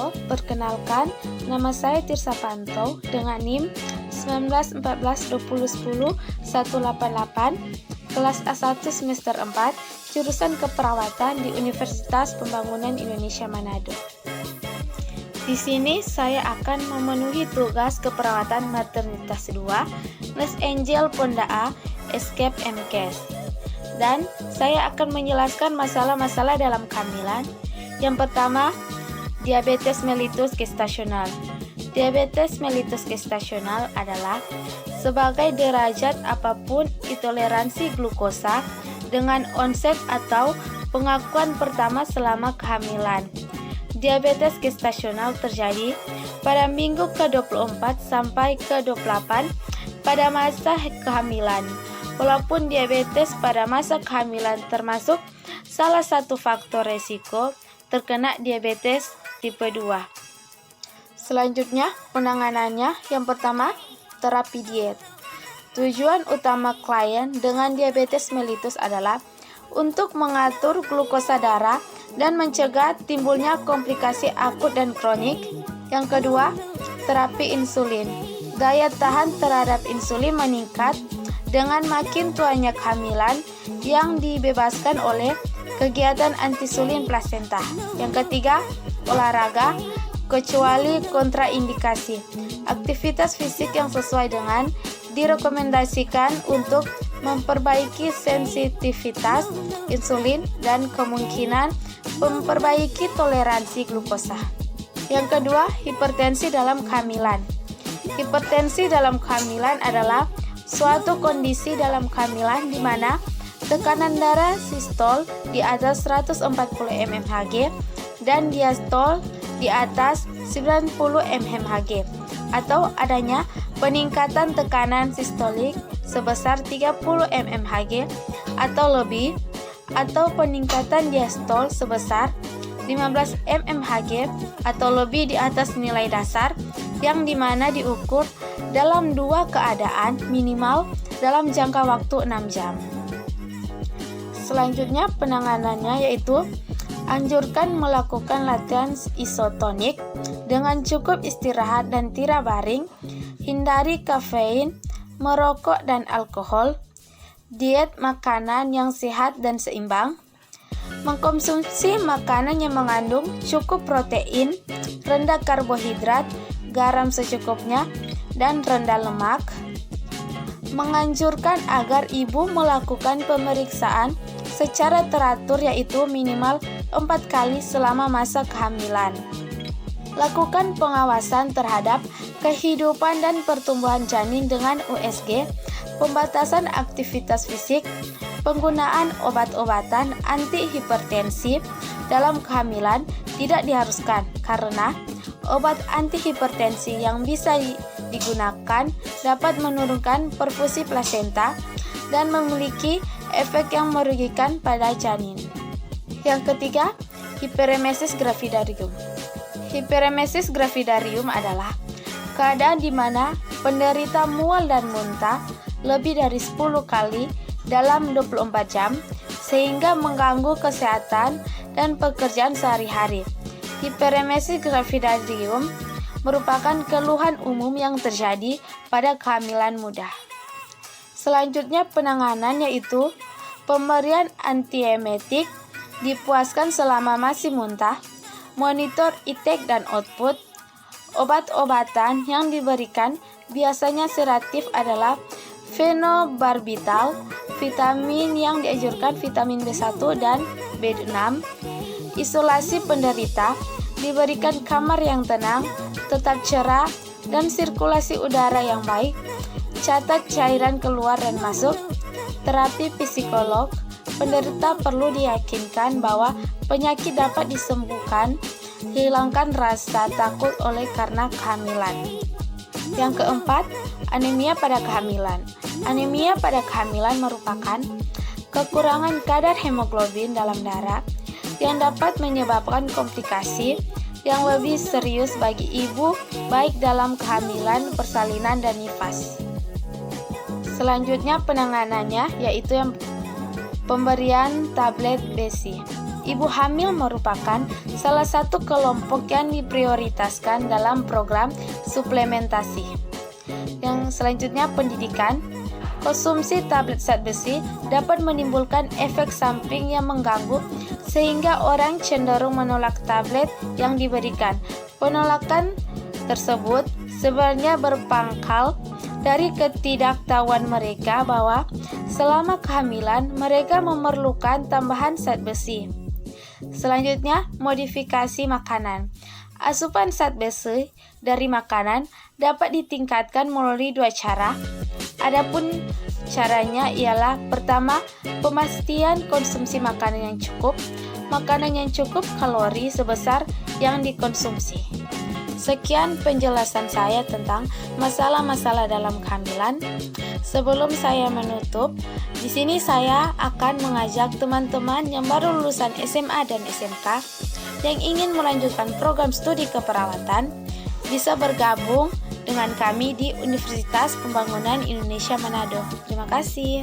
Halo, perkenalkan, nama saya Tirsa Panto dengan NIM 19142010 188, kelas A1 semester 4, jurusan keperawatan di Universitas Pembangunan Indonesia Manado. Di sini saya akan memenuhi tugas keperawatan maternitas 2, Nurse Angel Ponda A, Escape MKes. Dan saya akan menjelaskan masalah-masalah dalam kehamilan. Yang pertama, diabetes mellitus gestasional. Diabetes mellitus gestasional adalah sebagai derajat apapun intoleransi glukosa dengan onset atau pengakuan pertama selama kehamilan. Diabetes gestasional terjadi pada minggu ke-24 sampai ke-28 pada masa kehamilan. Walaupun diabetes pada masa kehamilan termasuk salah satu faktor resiko terkena diabetes tipe 2. Selanjutnya, penanganannya yang pertama, terapi diet. Tujuan utama klien dengan diabetes mellitus adalah untuk mengatur glukosa darah dan mencegah timbulnya komplikasi akut dan kronik. Yang kedua, terapi insulin. Daya tahan terhadap insulin meningkat dengan makin tuanya kehamilan yang dibebaskan oleh kegiatan antiinsulin plasenta. Yang ketiga, olahraga kecuali kontraindikasi. Aktivitas fisik yang sesuai dengan direkomendasikan untuk memperbaiki sensitivitas insulin dan kemungkinan memperbaiki toleransi glukosa. Yang kedua, hipertensi dalam kehamilan. Hipertensi dalam kehamilan adalah suatu kondisi dalam kehamilan di mana tekanan darah sistol di atas 140 mmHg dan diastol di atas 90 mmHg atau adanya peningkatan tekanan sistolik sebesar 30 mmHg atau lebih atau peningkatan diastol sebesar 15 mmHg atau lebih di atas nilai dasar yang dimana diukur dalam dua keadaan minimal dalam jangka waktu 6 jam. Selanjutnya penanganannya yaitu anjurkan melakukan latihan isotonik dengan cukup istirahat dan tidak baring, hindari kafein, merokok dan alkohol, diet makanan yang sehat dan seimbang, mengkonsumsi makanan yang mengandung cukup protein, rendah karbohidrat, garam secukupnya, dan rendah lemak, menganjurkan agar ibu melakukan pemeriksaan secara teratur yaitu minimal 4 kali selama masa kehamilan. Lakukan pengawasan terhadap kehidupan dan pertumbuhan janin dengan USG, pembatasan aktivitas fisik, penggunaan obat-obatan antihipertensi dalam kehamilan tidak diharuskan karena obat antihipertensi yang bisa digunakan dapat menurunkan perfusi plasenta dan memiliki efek yang merugikan pada janin. Yang ketiga, hiperemesis gravidarium. Hiperemesis gravidarium adalah keadaan di mana penderita mual dan muntah lebih dari 10 kali dalam 24 jam sehingga mengganggu kesehatan dan pekerjaan sehari-hari. Hiperemesis gravidarium merupakan keluhan umum yang terjadi pada kehamilan muda. Selanjutnya penanganan yaitu pemberian antiemetik, dipuaskan selama masih muntah, monitor intake dan output. Obat-obatan yang diberikan biasanya sedatif adalah fenobarbital, vitamin yang dianjurkan vitamin B1 dan B6. Isolasi penderita, diberikan kamar yang tenang, tetap cerah, dan sirkulasi udara yang baik. Catat cairan keluar dan masuk. Terapi psikolog, penderita perlu diyakinkan bahwa penyakit dapat disembuhkan, hilangkan rasa takut oleh karena kehamilan. Yang keempat, anemia pada kehamilan. Anemia pada kehamilan merupakan kekurangan kadar hemoglobin dalam darah yang dapat menyebabkan komplikasi yang lebih serius bagi ibu baik dalam kehamilan, persalinan, dan nifas. Selanjutnya penanganannya yaitu yang pemberian tablet BESI. ibu hamil merupakan salah satu kelompok yang diprioritaskan dalam program suplementasi. Yang selanjutnya pendidikan. Konsumsi tablet zat besi dapat menimbulkan efek samping yang mengganggu sehingga orang cenderung menolak tablet yang diberikan. Penolakan tersebut sebenarnya berpangkal dari ketidaktahuan mereka bahwa selama kehamilan mereka memerlukan tambahan zat besi. Selanjutnya, modifikasi makanan. Asupan zat besi dari makanan dapat ditingkatkan melalui dua cara. Adapun caranya ialah pertama, pemastian konsumsi makanan yang cukup. Makanan yang cukup kalori sebesar yang dikonsumsi. Sekian penjelasan saya tentang masalah-masalah dalam kehamilan. Sebelum saya menutup, di sini saya akan mengajak teman-teman yang baru lulusan SMA dan SMK yang ingin melanjutkan program studi keperawatan bisa bergabung dengan kami di Universitas Pembangunan Indonesia Manado. Terima kasih.